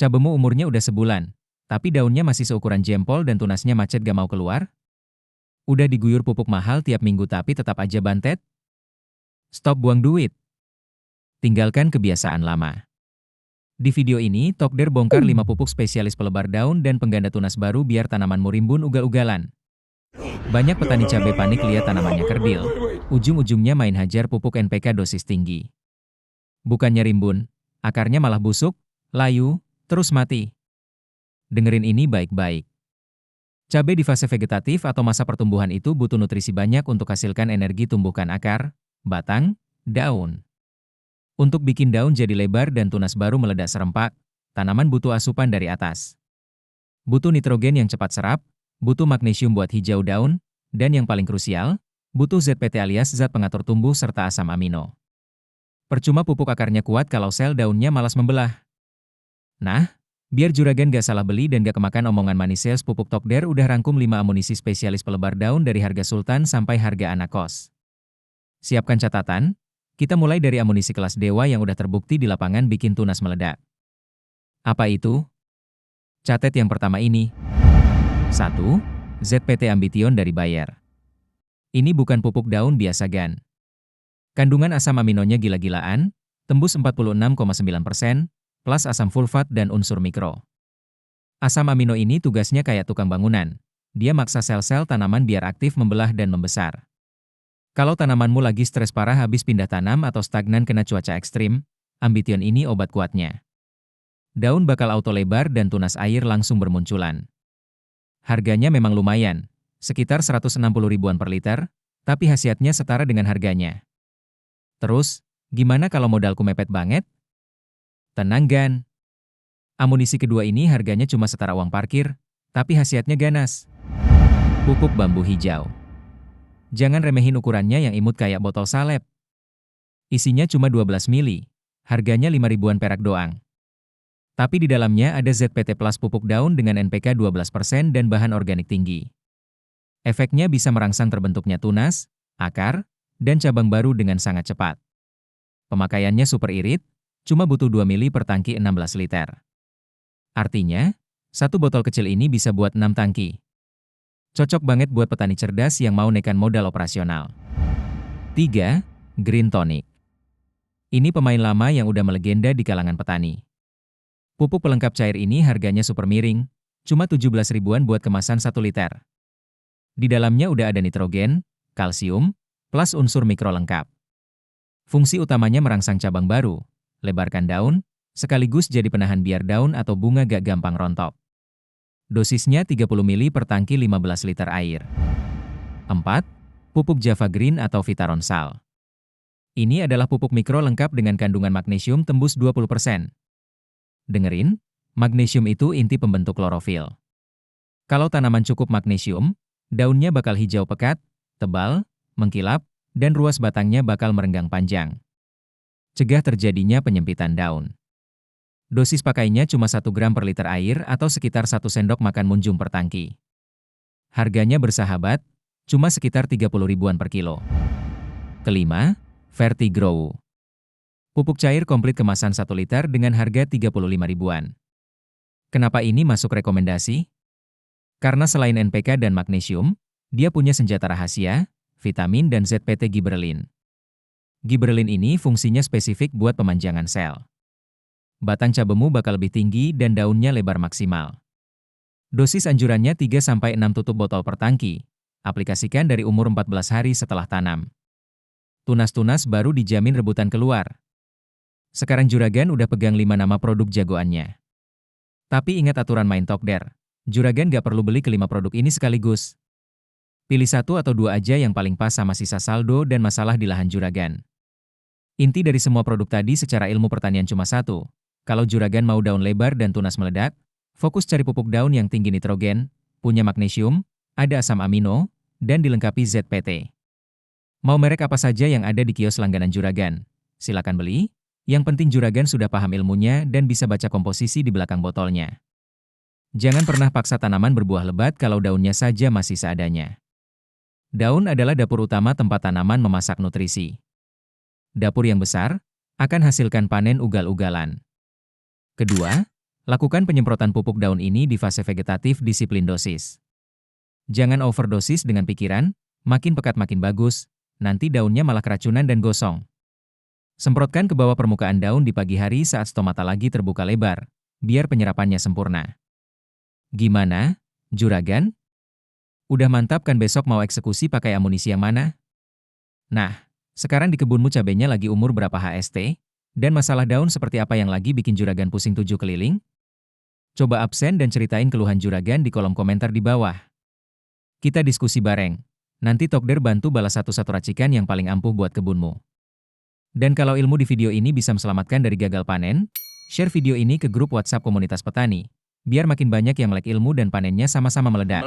Cabemu umurnya udah sebulan, tapi daunnya masih seukuran jempol dan tunasnya macet gak mau keluar? Udah diguyur pupuk mahal tiap minggu tapi tetap aja bantet? Stop buang duit. Tinggalkan kebiasaan lama. Di video ini, Tokder bongkar 5 pupuk spesialis pelebar daun dan pengganda tunas baru biar tanamanmu rimbun ugal-ugalan. Banyak petani cabai panik lihat tanamannya kerdil. Ujung-ujungnya main hajar pupuk NPK dosis tinggi. Bukannya rimbun, akarnya malah busuk, layu, terus mati. Dengerin ini baik-baik. Cabai di fase vegetatif atau masa pertumbuhan itu butuh nutrisi banyak untuk hasilkan energi tumbuhkan akar, batang, daun. Untuk bikin daun jadi lebar dan tunas baru meledak serempak, tanaman butuh asupan dari atas. Butuh nitrogen yang cepat serap, butuh magnesium buat hijau daun, dan yang paling krusial, butuh ZPT alias zat pengatur tumbuh serta asam amino. Percuma pupuk akarnya kuat kalau sel daunnya malas membelah. Nah, biar juragan gak salah beli dan gak kemakan omongan manis sales pupuk Tokder udah rangkum 5 amunisi spesialis pelebar daun dari harga sultan sampai harga anak kos. Siapkan catatan, kita mulai dari amunisi kelas dewa yang udah terbukti di lapangan bikin tunas meledak. Apa itu? Catat yang pertama ini. 1. ZPT Ambition dari Bayer. Ini bukan pupuk daun biasa gan. Kandungan asam aminonya gila-gilaan, tembus 46,9%, plus asam sulfat dan unsur mikro. Asam amino ini tugasnya kayak tukang bangunan. Dia maksa sel-sel tanaman biar aktif membelah dan membesar. Kalau tanamanmu lagi stres parah habis pindah tanam atau stagnan kena cuaca ekstrim, Ambition ini obat kuatnya. Daun bakal auto lebar dan tunas air langsung bermunculan. Harganya memang lumayan, sekitar 160 ribuan per liter, tapi khasiatnya setara dengan harganya. Terus, gimana kalau modalku mepet banget? Tenang gan. Amunisi kedua ini harganya cuma setara uang parkir, tapi khasiatnya ganas. Pupuk bambu hijau. Jangan remehin ukurannya yang imut kayak botol salep. Isinya cuma 12 mili, harganya 5 ribuan perak doang. Tapi di dalamnya ada ZPT Plus pupuk daun dengan NPK 12% dan bahan organik tinggi. Efeknya bisa merangsang terbentuknya tunas, akar, dan cabang baru dengan sangat cepat. Pemakaiannya super irit, cuma butuh 2 mili per tangki 16 liter. Artinya, satu botol kecil ini bisa buat 6 tangki. Cocok banget buat petani cerdas yang mau nekan modal operasional. 3. Green Tonic. Ini pemain lama yang udah melegenda di kalangan petani. Pupuk pelengkap cair ini harganya super miring, cuma 17 ribuan buat kemasan 1 liter. Di dalamnya udah ada nitrogen, kalsium, plus unsur mikro lengkap. Fungsi utamanya merangsang cabang baru, lebarkan daun, sekaligus jadi penahan biar daun atau bunga gak gampang rontok. Dosisnya 30 mili per tangki 15 liter air. 4. Pupuk Java Green atau Vitaronsal. Ini adalah pupuk mikro lengkap dengan kandungan magnesium tembus 20%. Dengerin, magnesium itu inti pembentuk klorofil. Kalau tanaman cukup magnesium, daunnya bakal hijau pekat, tebal, mengkilap, dan ruas batangnya bakal merenggang panjang. Cegah terjadinya penyempitan daun. Dosis pakainya cuma 1 gram per liter air atau sekitar 1 sendok makan munjung per tangki. Harganya bersahabat, cuma sekitar 30 ribuan per kilo. Kelima, Vertigrow. Pupuk cair komplit kemasan 1 liter dengan harga 35 ribuan. Kenapa ini masuk rekomendasi? Karena selain NPK dan magnesium, dia punya senjata rahasia, vitamin dan ZPT Gibberellin. Gibberellin ini fungsinya spesifik buat pemanjangan sel. Batang cabemu bakal lebih tinggi dan daunnya lebar maksimal. Dosis anjurannya 3-6 tutup botol per tangki. Aplikasikan dari umur 14 hari setelah tanam. Tunas-tunas baru dijamin rebutan keluar. Sekarang juragan udah pegang 5 nama produk jagoannya. Tapi ingat aturan main Tokder, juragan gak perlu beli ke 5 produk ini sekaligus. Pilih 1 atau 2 aja yang paling pas sama sisa saldo dan masalah di lahan juragan. Inti dari semua produk tadi secara ilmu pertanian cuma satu. Kalau juragan mau daun lebar dan tunas meledak, fokus cari pupuk daun yang tinggi nitrogen, punya magnesium, ada asam amino, dan dilengkapi ZPT. Mau merek apa saja yang ada di kios langganan juragan? Silakan beli. Yang penting juragan sudah paham ilmunya dan bisa baca komposisi di belakang botolnya. Jangan pernah paksa tanaman berbuah lebat kalau daunnya saja masih seadanya. Daun adalah dapur utama tempat tanaman memasak nutrisi. Dapur yang besar akan hasilkan panen ugal-ugalan. Kedua, Lakukan penyemprotan pupuk daun ini di fase vegetatif disiplin dosis. Jangan overdosis dengan pikiran, makin pekat makin bagus, nanti daunnya malah keracunan dan gosong. Semprotkan ke bawah permukaan daun di pagi hari saat stomata lagi terbuka lebar, biar penyerapannya sempurna. Gimana, juragan? Udah mantap kan besok mau eksekusi pakai amunisi yang mana? Nah, sekarang di kebunmu cabenya lagi umur berapa HST? Dan masalah daun seperti apa yang lagi bikin juragan pusing 7 keliling? Coba absen dan ceritain keluhan juragan di kolom komentar di bawah. Kita diskusi bareng. Nanti Tokder bantu balas satu-satu racikan yang paling ampuh buat kebunmu. Dan kalau ilmu di video ini bisa menyelamatkan dari gagal panen, share video ini ke grup WhatsApp komunitas petani, biar makin banyak yang melek ilmu dan panennya sama-sama meledak.